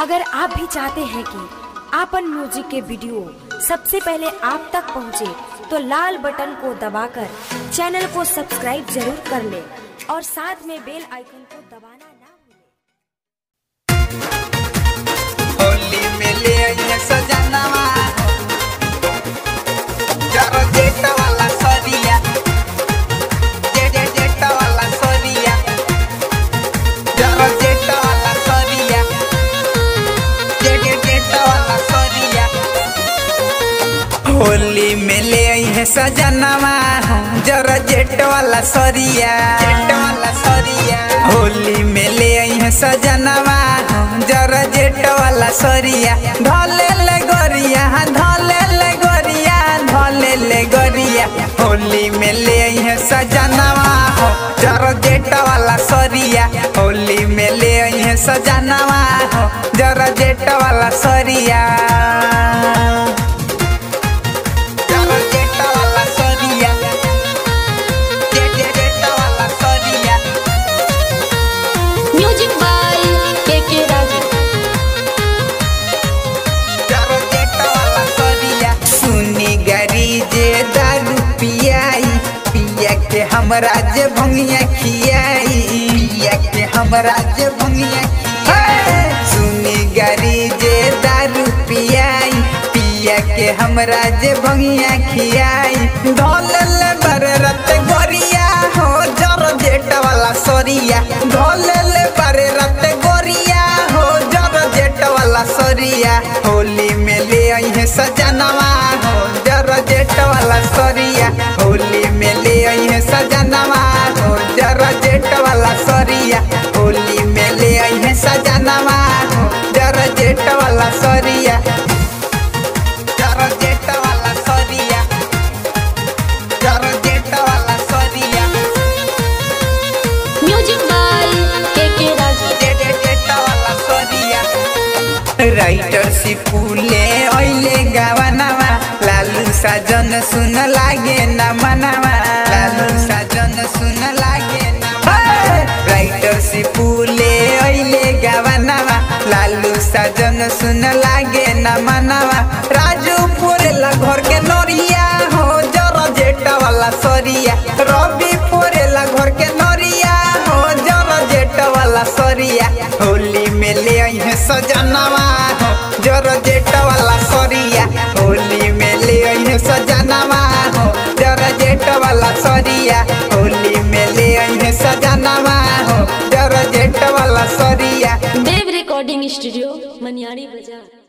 अगर आप भी चाहते हैं कि आपन म्यूजिक के वीडियो सबसे पहले आप तक पहुंचे, तो लाल बटन को दबाकर चैनल को सब्सक्राइब जरूर कर ले और साथ में बेल आइकन को दबाना ना भूलें। होली में ले आइए सजनवा जरा जेट वाला सरिया जेट वाला सरिया जरा जेट वाला सरिया जेट वाला सरिया। होली में ले आइए सजनवा जरा जेट वाला सरिया होली में ले आइए सजनवा जरा जेट वाला सरिया धले ले गोरिया होली में ले आइए सजनवा जरा जेट वाला सरिया होली में ले आइए सजनवा जरा जेट वाला सरिया हमरा जे भंगिया खियाई पिया के हमरा जे भंगिया खियाई सुनी गारी जे दारू पियाई पिया के हमरा जे भंगिया खियाई ढोलल बर रत गोरिया हो जर जेट वाला सरिया ढोलल बर रत गोरिया हो जर जेट वाला सरिया होली में ले आइए सजनवा हो जर जेट वाला सरिया होली में ले आइए सजनवा हो जरा जेट वाला सरिया होली में ले आइए सजनवा हो जरा जेट वाला सरिया जरा जेट वाला सरिया जरा जेट वाला सरिया म्यूजिक बाय के राजा जेट वाला सरिया राइटर सिपुले ओइले गावनवा लालू साजन सुन लागे न मनवा लालू साजन सुन लागे न राइटर सिपुले ओइले गावनवा लालू साजन सुन लागे न मनवा राजू पोरेला घर के नोरिया हो जरा जेट वाला सरिया रवि पोरेला घर के नोरिया हो जरा जेट वाला सरिया होली में ले आइए सजनवा हो जरा जेट वाला सरिया होली में ले आइए सजनवा हो जरा जेट वाला सरिया होली में ले आइए सजनवा हो जरा जेट वाला सरिया। देव रिकॉर्डिंग स्टूडियो मनियारी बाजार।